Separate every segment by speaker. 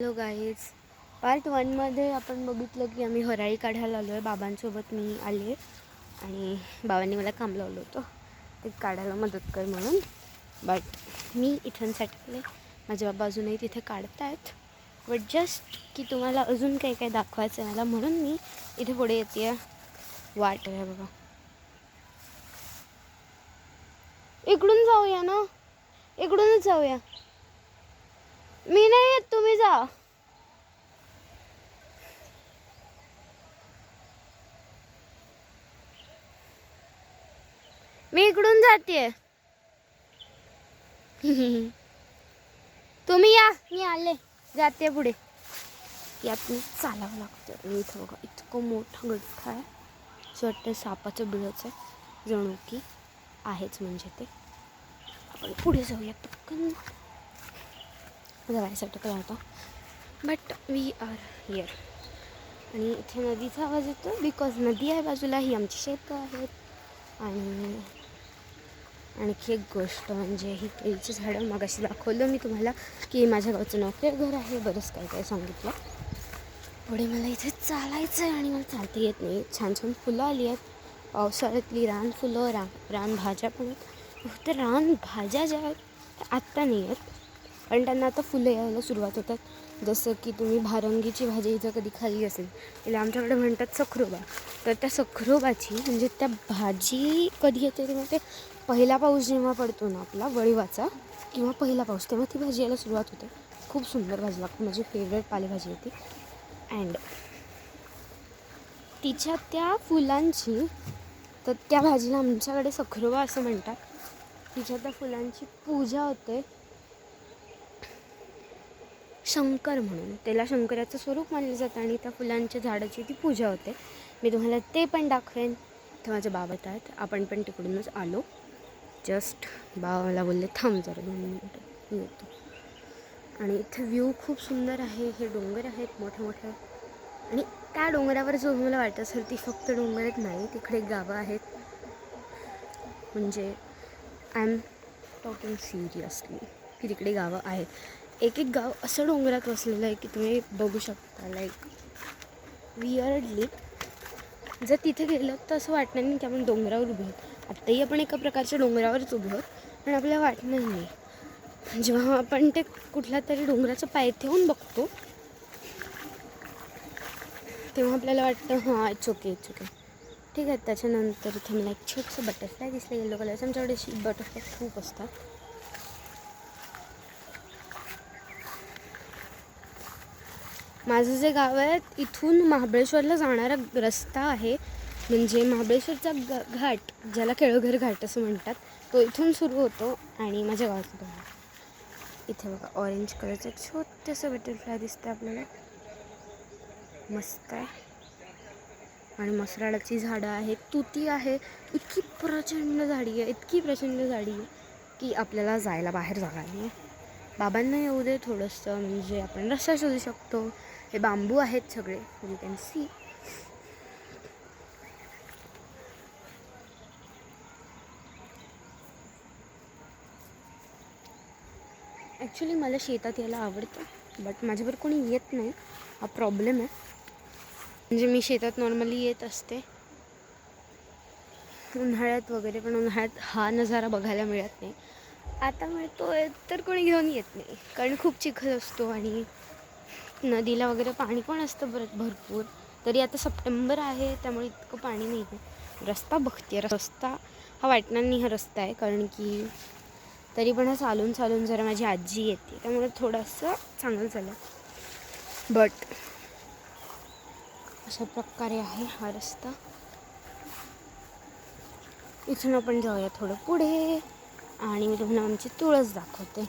Speaker 1: Hello guys, part 1मध्ये आपण बघितलं की आम्ही हराळी काढायला आलो आहे. बाबांसोबत मी आले आणि बाबांनी मला काम लावलं होतं ते काढायला मदत कर म्हणून. बट मी इथून सेटले, माझे बाबा अजूनही तिथे काढत आहेत. बट जस्ट की तुम्हाला अजून काही काही दाखवायचं आहे मला, म्हणून मी इथे पुढे येते. वाट आहे बाबा, इकडून जाऊया ना, इकडूनच जाऊया. मी नाही येत, तुम्ही जा. मी इकडून जाते. तुम्ही या, मी आले, जाते पुढे. यातून चालावं लागतं आणि इथं बघा इतकं मोठं गठ्ठा आहे, असं वाटतं सापाचं बिळच आहे जणू की आहेच. म्हणजे ते आपण पुढे जाऊया पटकन. जायचं टकला होता, बट वी आर हिअर. आणि इथे नदीचा आवाज येतो बिकॉज नदी आहे बाजूला, ही आमची शेतं आहेत. आणि आणखी एक गोष्ट म्हणजे ही केळीची झाडं मगाशी दाखवलं मी तुम्हाला की माझ्या गावचं नोकर घर आहे, बरंच काय काय सांगितलं. पुढे मला इथे चालायचं आहे आणि मला चालता येत नाही. छान छान फुलं आली आहेत, पावसाळ्यातली रानफुलं, रानभाज्या पण आहेत. फक्त रानभाज्या ज्या आहेत त्या आत्ता नाही आहेत, पण त्यांना आता फुलं यायला सुरुवात होतात. जसं की तुम्ही भारंगीची भाजी जर कधी खाल्ली असेल, तिला आमच्याकडे म्हणतात सखरोबा. तर त्या सखरोबाची म्हणजे त्या भाजी कधी येते तेव्हा, ते पहिला पाऊस जेव्हा पडतो ना आपला वळीवाचा किंवा पहिला पाऊस, तेव्हा ती भाजी यायला सुरुवात होते. खूप सुंदर भाजी लागते, माझी फेवरेट पालेभाजी आहे ती. अँड तिच्या त्या फुलांची, तर त्या भाजीला आमच्याकडे सखरोबा असं म्हणतात. तिच्या त्या फुलांची पूजा होते शंकर म्हणून, त्याला शंकराचं स्वरूप मानलं जातं आणि त्या फुलांच्या झाडाची ती पूजा होते. मी तुम्हाला ते पण दाखवेन. तर माझे बाबा आहेत, आपण पण तिकडूनच आलो. जस्ट बाबा मला बोलले थांब जरा 2 मिनिटं मी येतो. आणि इथे व्ह्यू खूप सुंदर आहे. हे डोंगर आहेत मोठे मोठे, आणि त्या डोंगरावर जो मला वाटत असेल ती फक्त डोंगरच नाही, तिकडे गावं आहेत. म्हणजे आय एम टॉकिंग सिरियसली की तिकडे गावं आहेत. एक एक गाव असं डोंगरात वसलेलं आहे की तुम्ही बघू शकता. लाईक वियर्डली जर तिथे गेलं तर असं वाटणार नाही की आपण डोंगरावर उभे आहोत. आत्ताही आपण एका प्रकारच्या डोंगरावरच उभे आहोत, पण आपल्याला वाटणार नाही. जेव्हा आपण ते कुठल्या तरी डोंगराचं पायथ्याहून बघतो तेव्हा आपल्याला वाटतं हां इट्स ओके इट्स ओके, ठीक आहे. त्याच्यानंतर इथे मला एक छोटंसं बटरफ्लाय दिसलं येलो कलरचं. आमच्याकडे बटरफ्लाय खूप असतात. माझं जे गाव आहे इथून महाबळेश्वरला जाणारा रस्ता आहे, म्हणजे महाबळेश्वरचा घाट ज्याला केळघर घाट असं म्हणतात, तो इथून सुरू होतो. आणि माझ्या गावाचं बघा, इथे बघा ऑरेंज कलरचं एक छोटंसं बटरफ्लाय दिसतं आपल्याला, मस्त आहे. आणि मसराळाची झाडं आहेत, तुती आहे. इतकी प्रचंड झाडी आहे, इतकी प्रचंड झाडी आहे की आपल्याला जायला बाहेर जागा नाही आहे. बाबांना येऊ दे थोडंसं, म्हणजे आपण रस्ता शोधू शकतो. हे बांबू आहेत सगळे, यू कॅन सी. ॲक्च्युली मला शेतात यायला आवडतं, बट माझ्यावर कोणी येत नाही, हा प्रॉब्लेम आहे. म्हणजे मी शेतात नॉर्मली येत असते उन्हाळ्यात वगैरे, पण उन्हाळ्यात हा नजारा बघायला मिळत नाही. आता मिळतो आहे तर कोणी घेऊन येत नाही, कारण खूप चिखल असतो आणि नदीला वगैरे पाणी पण असतं भरपूर. तरी आता सप्टेंबर आहे त्यामुळे इतकं पाणी नाही आहे. रस्ता बघते, रस्ता हा वाटणार नाही हा रस्ता आहे, कारण की तरी पण हा चालून चालून जरा माझी आजी येते त्यामुळे थोडंसं चांगलं झालं. बट अशा प्रकारे आहे हा रस्ता. इथून आपण जाऊया थोडं पुढे आणि मी तुम्हाला आमची तुळस दाखवते.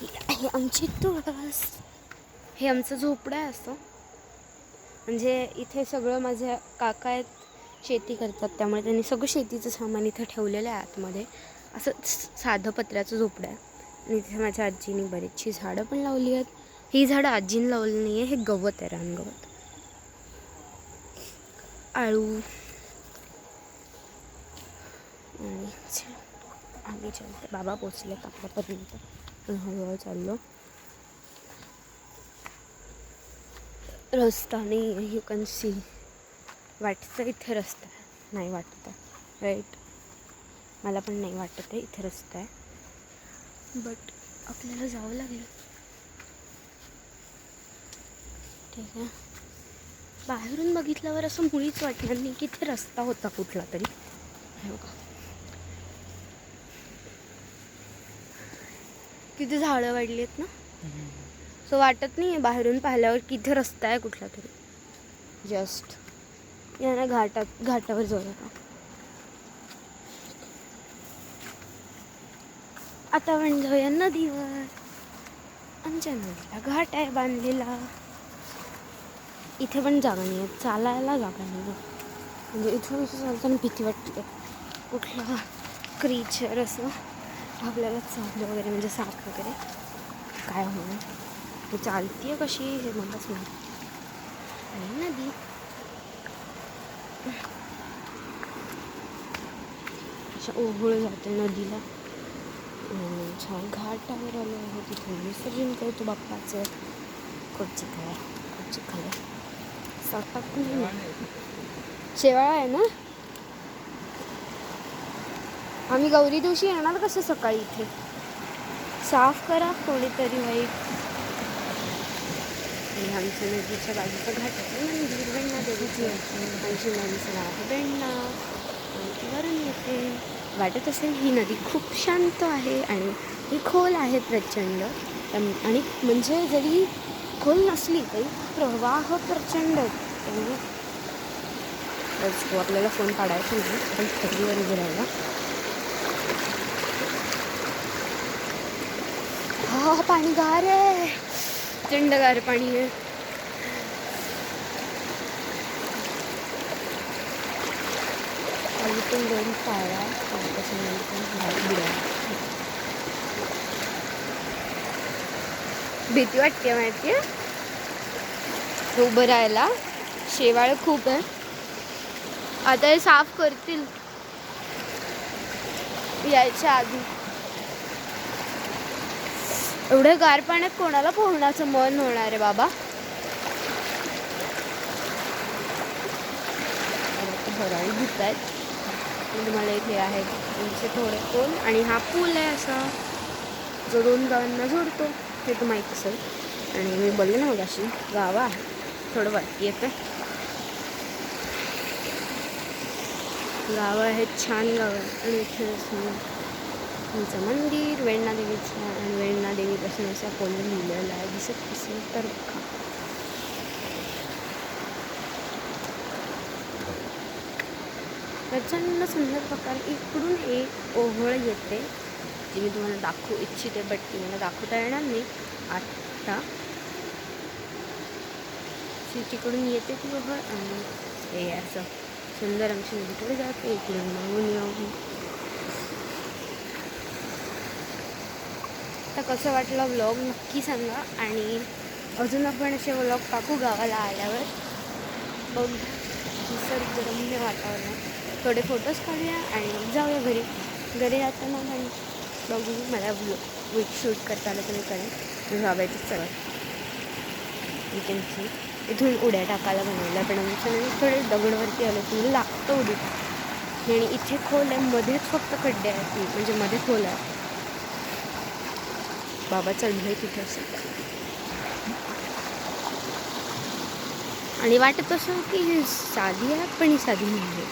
Speaker 1: ही आहे आमची तुळस. हे आमचं झोपडं आहे असं, म्हणजे इथे सगळं माझ्या काका आहेत, शेती करतात, त्यामुळे त्यांनी सगळं शेतीचं सामान इथं ठेवलेलं आहे आतमध्ये. असं साधं पत्र्याचं झोपडं आहे. आणि इथे माझ्या आजीने बरीचशी झाडं पण लावली आहेत. ही झाडं आजीने लावली नाही आहे, हे गवत आहे, रानगवत. आळू आणि आम्ही चालते. बाबा पोचले आपल्यापर्यंत, हळूहळू चाललो. रस्ता नाही आहे. You can see. वाटतं इथे रस्ता आहे, नाही वाटत आहे. राईट, मला पण नाही वाटत आहे इथे रस्ता आहे. बट आपल्याला जावं लागेल. ठीक आहे. बाहेरून बघितल्यावर असं मुळीच वाटणार नाही की इथे रस्ता होता कुठला तरी. हे बघा किती झाडं वाढली आहेत ना. सो वाटत नाही आहे बाहेरून पाहिल्यावर की इथे रस्ता आहे कुठला तरी. जस्ट या ना घाटावर जाऊया का. आता आपण जाऊया नदीवर. आमच्या नदीला घाट आहे बांधलेला. इथे पण जागा नाही आहे, चालायला जागा नाही आहे. म्हणजे इथून चालताना भीती वाटते कुठला क्रीचर असं आपल्याला चाललं वगैरे, म्हणजे साप वगैरे काय होणार. हे चालतीये कशी हे मलाच नाही. आणि नदी अशा ओघळ जाते नदीला. छान घाटावर आलो आहे. तिथून विसर्जन करतो बाप्पाचं. कोची खाय सापाक शेवाळा आहे ना. आम्ही गौरी दिवशी येणार कसं सकाळी. इथे साफ करा कोणीतरी वाईट. आणि आमच्या नदीच्या बाजूचा घाट आहे मंदिर वेण्णा देवीची. आमची नदीचं नाव आहे वेण्णा. आणि ती वरून येते. वाटत असेल ही नदी खूप शांत आहे आणि ही खोल आहे प्रचंड. आणि म्हणजे जरी खोल नसली तरी प्रवाह प्रचंड. आपल्याला फोन काढायचा नाही पण फरीवर उभं राहायला. हा पाणी गार आहे, थंडगार पाणी आहे. अजून दोन पाया भीती वाटते माहिती आहे उभं राहायला. शेवाळ खूप आहे. आता हे साफ करतील यायच्या आधी. एवढ्या गार पाण्यात कोणाला पोहण्याचं मन होणार आहे बाबा. हराळी धुत आहेत. तुम्हाला इथे आहे तुमचे थोडे पूल आणि हा पूल आहे असा जो दोन गावांना जोडतो. हे तर माहीत असेल. आणि मी बोलले ना मग अशी गावं आहे. थोडं वरती येतं. गावं आहेत, छान गावं आहेत. आणि इथे तुमचं मंदिर वेण्णा देवीचं. आणि वेण्णा देवीपासून असा कोणी लिहिलेला आहे दिसत असेल तर बघा. प्रचंड सुंदर प्रकारे इकडून एक ओघळ येते जी मी तुम्हाला दाखवू इच्छिते. बट ती मला दाखवता येणार नाही आत्ता. तिकडून येते ती ओघळ आणि हे असं सुंदर आमची नदीकडे जाते. इकडून मागून येऊन. आता कसं वाटलं व्लॉग नक्की सांगा. आणि अजून आपण असे व्लॉग टाकू गावाला आल्यावर. बघ निसर्गरम्य वातावरण. थोडे फोटोज काढूया आणि मग जाऊया घरी. घरी जाताना पण बघू. मला व्लॉग शूट करता आलं तर मी करेन. बाबायचंच सगळं सी इथून उड्या टाकायला बनवल्या. पण आमच्या थोडे दगडवरती आलं की लागतं उडी. आणि इथे खोल आहे, मध्येच फक्त खड्डे आहेत. म्हणजे मध्ये खोल आहे. बाबा चढले तिथे असं. आणि वाटत असं की ही साधी आहे पण ही साधी नाही आहे.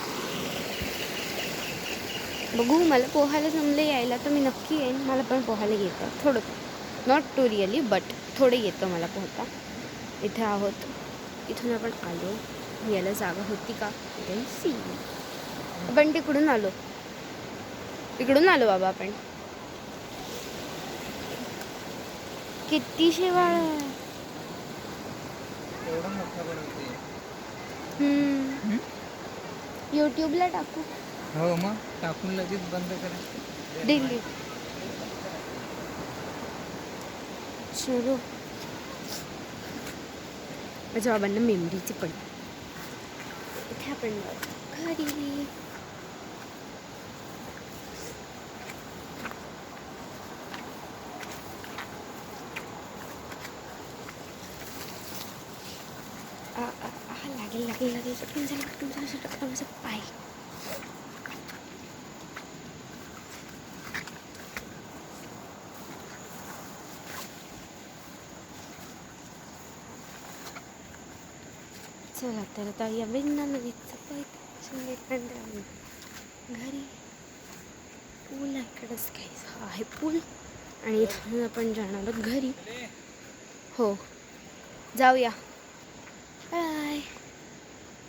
Speaker 1: बघू. मला पोहायला जमलं यायला तर मी नक्की येईन. मला पण पोहायला येतं थोडं. नॉट टू रिअली बट थोडं येतं मला पोहता. इथे आहोत. इथून आपण आलो. यायला जागा होती का कॅन सी. आपण तिकडून आलो. बाबा आपण. किती शेवाळ आहे. यूट्यूबला टाकू.
Speaker 2: हो मग टाकून लगेच बंद करा.
Speaker 1: डिलीट. चलो. माझ्या बाबांना मेमरीची पण. इथे आपण घरी. लागेल लागेल लागेल पटकन झालं पटकन झालं सटकला माझा पाय. चला तर आता या वेण्णा नदीचं पाय घरी पूल इकडंच काही हा आहे पूल आणि इथून आपण जाणार आहोत घरी. हो जाऊया बाय.